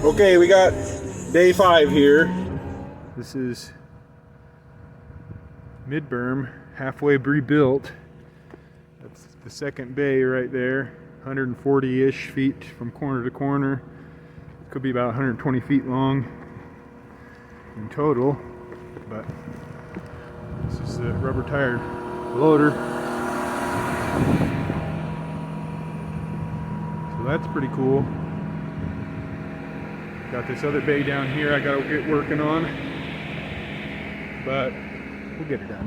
Okay, we got day 5 here. This is mid-berm, halfway rebuilt. That's the second bay right there, 140-ish feet from corner to corner. Could be about 120 feet long in total, but this is the rubber tire loader. So that's pretty cool. Got this other bay down here I gotta get working on, but we'll get it done.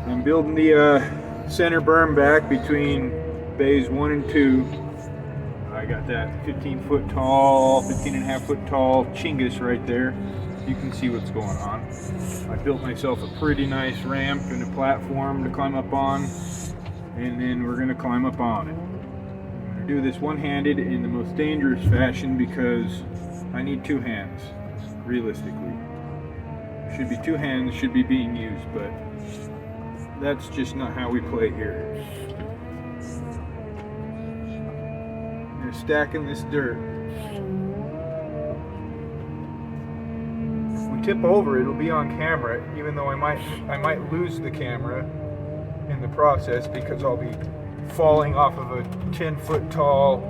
I'm building the center berm back between bays 1 and 2. I got that 15 and a half foot tall chingus right there. You can see what's going on. I built myself a pretty nice ramp and a platform to climb up on, and then we're gonna climb up on it. Do this one-handed in the most dangerous fashion because I need 2 hands, realistically. Should be 2 hands should be being used, but that's just not how we play here. I'm stacking this dirt. If we tip over, it'll be on camera, even though I might lose the camera in the process because I'll be falling off of a 10-foot tall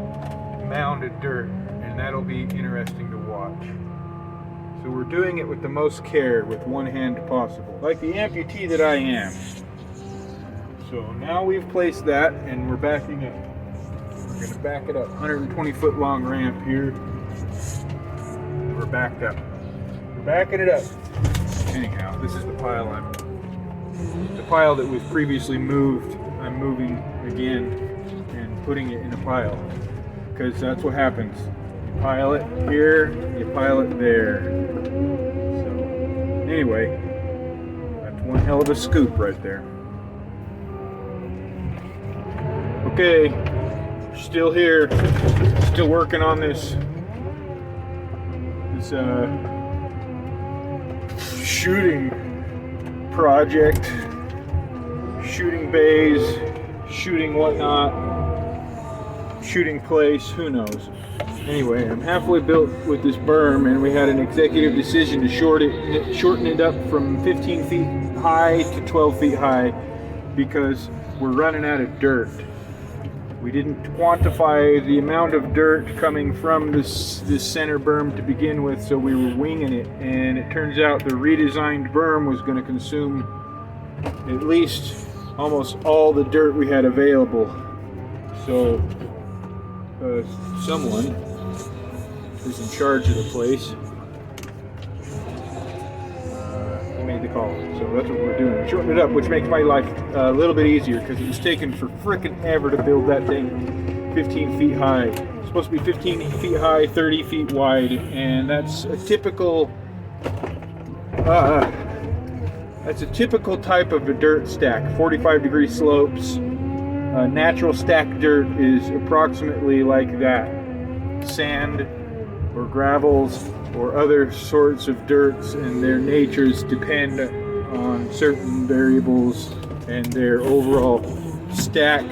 mound of dirt, and that'll be interesting to watch. So we're doing it with the most care, with one hand possible, like the amputee that I am. So now we've placed that, and we're backing up. We're going to back it up. 120-foot long ramp here. We're backed up. We're backing it up. Anyhow, this is the pile the pile that was previously moved. I'm moving again and putting it in a pile, because that's what happens. You pile it here, you pile it there. So anyway, that's one hell of a scoop right there. Okay, still here, still working on this shooting project. Shooting bays, shooting whatnot, shooting place, who knows. Anyway, I'm halfway built with this berm, and we had an executive decision to shorten it up from 15 feet high to 12 feet high because we're running out of dirt. We didn't quantify the amount of dirt coming from this center berm to begin with, so we were winging it, and it turns out the redesigned berm was going to consume at least almost all the dirt we had available. So someone who's in charge of the place he made the call. So that's what we're doing. We're shortening it up, which makes my life a little bit easier because it was taking for frickin' ever to build that thing 15 feet high. It's supposed to be 15 feet high, 30 feet wide, and that's a typical type of a dirt stack. 45-degree slopes. Natural stacked dirt is approximately like that. Sand or gravels or other sorts of dirts and their natures depend on certain variables, and their overall stack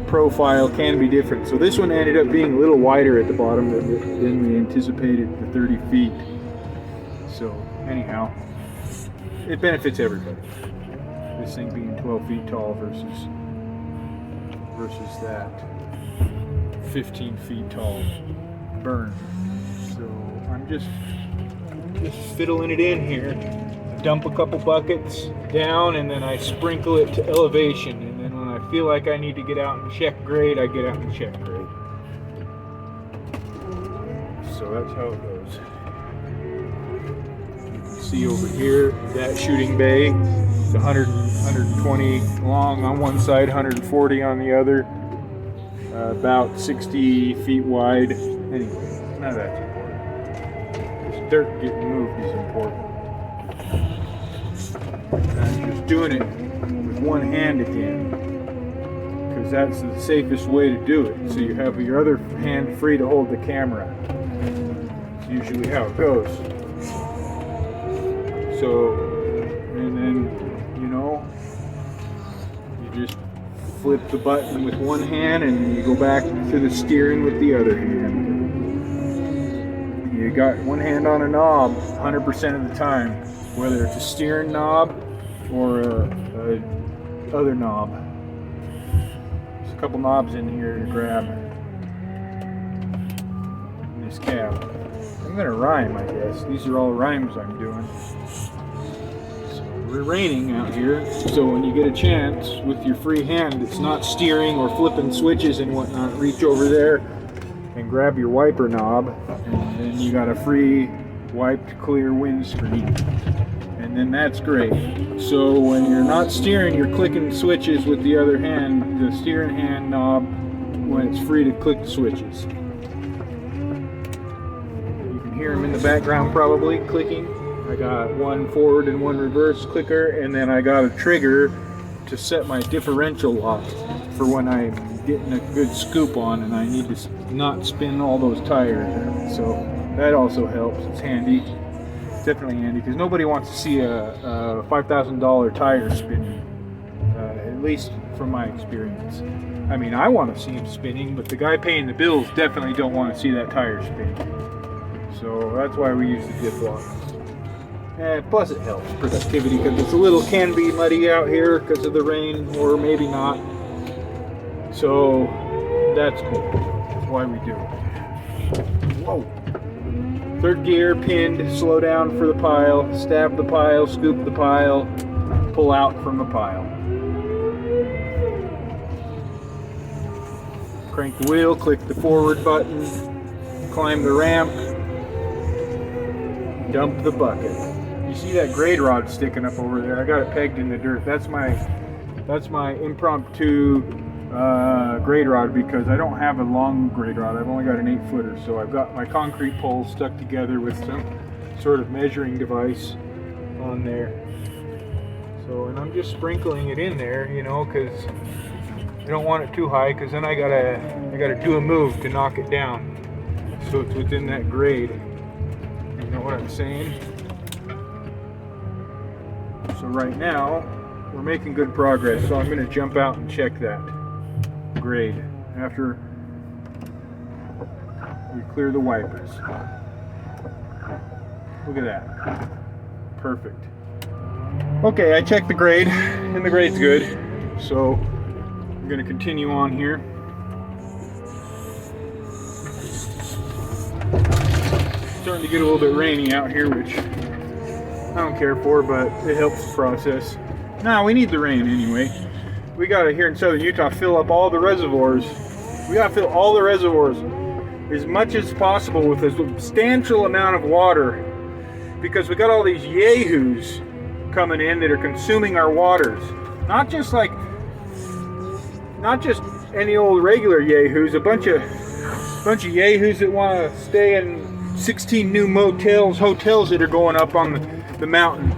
profile can be different. So this one ended up being a little wider at the bottom than we anticipated, the 30 feet. So anyhow, it benefits everybody. This thing being 12 feet tall versus that 15 feet tall berm. So I'm just fiddling it in here. I dump a couple buckets down, and then I sprinkle it to elevation. And then when I feel like I need to get out and check grade, I get out and check grade. So that's how it goes. See over here, that shooting bay, it's 120 long on one side, 140 on the other, about 60 feet wide. Anyway, none of that's important. This dirt getting moved is important. And I'm just doing it with one hand again, because that's the safest way to do it. So you have your other hand free to hold the camera. It's usually how it goes. So, and then, you just flip the button with one hand and you go back to the steering with the other hand. You got one hand on a knob 100% of the time, whether it's a steering knob or a other knob. There's a couple knobs in here to grab in this cab. I'm gonna rhyme, I guess. These are all rhymes I'm doing. So we're raining out here, so when you get a chance with your free hand, it's not steering or flipping switches and whatnot, reach over there and grab your wiper knob, and then you got a free wiped clear windscreen, and then that's great. So when you're not steering, you're clicking switches with the other hand, the steering hand knob, when it's free to click the switches. You can hear them in the background probably clicking. I got one forward and one reverse clicker, and then I got a trigger to set my differential lock for when I'm getting a good scoop on and I need to not spin all those tires. So that also helps. It's handy. It's definitely handy because nobody wants to see a $5,000 tire spinning, at least from my experience. I mean, I want to see him spinning, but the guy paying the bills definitely don't want to see that tire spinning. So that's why we use the diff lock. Plus it helps productivity because can be muddy out here because of the rain, or maybe not. So that's cool. That's why we do it. Whoa. Third gear, pinned, slow down for the pile, stab the pile, scoop the pile, pull out from the pile. Crank the wheel, click the forward button, climb the ramp, dump the bucket. You see that grade rod sticking up over there? I got it pegged in the dirt. That's my impromptu grade rod because I don't have a long grade rod. I've only got an 8-footer, so I've got my concrete poles stuck together with some sort of measuring device on there. So, and I'm just sprinkling it in there, you know, because I don't want it too high, because then I gotta do a move to knock it down, so it's within that grade. You know what I'm saying? So right now we're making good progress. So I'm going to jump out and check that grade after we clear the wipers. Look at that. Perfect. Okay, I checked the grade and the grade's good. So I'm going to continue on here. It's starting to get a little bit rainy out here, which I don't care for, but it helps the process. Nah, we need the rain anyway. We gotta, here in southern Utah, fill up all the reservoirs. We gotta fill all the reservoirs as much as possible with a substantial amount of water, because we got all these yahoos coming in that are consuming our waters. Not just any old regular yahoos, a bunch of yahoos that want to stay in 16 new hotels that are going up on the mountain,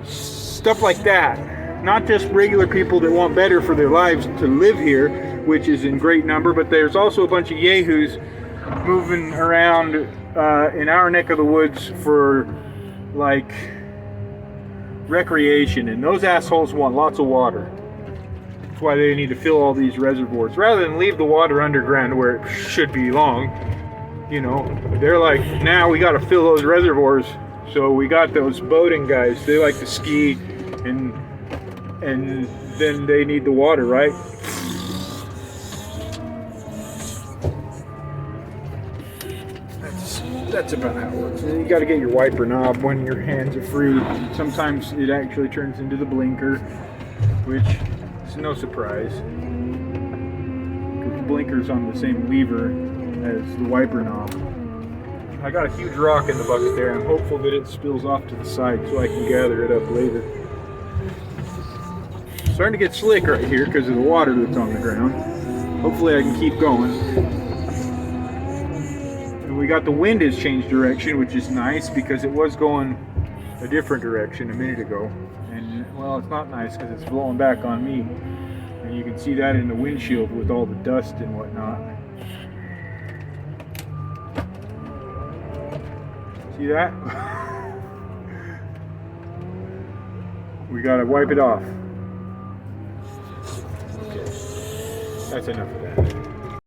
stuff like that. Not just regular people that want better for their lives to live here, which is in great number, but there's also a bunch of yahoos moving around in our neck of the woods for like recreation, and those assholes want lots of water. That's why they need to fill all these reservoirs rather than leave the water underground where it should belong. You know, they're like, now we got to fill those reservoirs. So we got those boating guys. They like to ski, and then they need the water, right? That's about how it works. And you got to get your wiper knob when your hands are free. Sometimes it actually turns into the blinker, which is no surprise, because the blinker's on the same lever as the wiper knob. I got a huge rock in the bucket there. I'm hopeful that it spills off to the side so I can gather it up later. It's starting to get slick right here because of the water that's on the ground. Hopefully I can keep going. And we got the wind has changed direction, which is nice because it was going a different direction a minute ago. And well, it's not nice because it's blowing back on me. And you can see that in the windshield with all the dust and whatnot. See that? We gotta wipe it off. That's enough of that.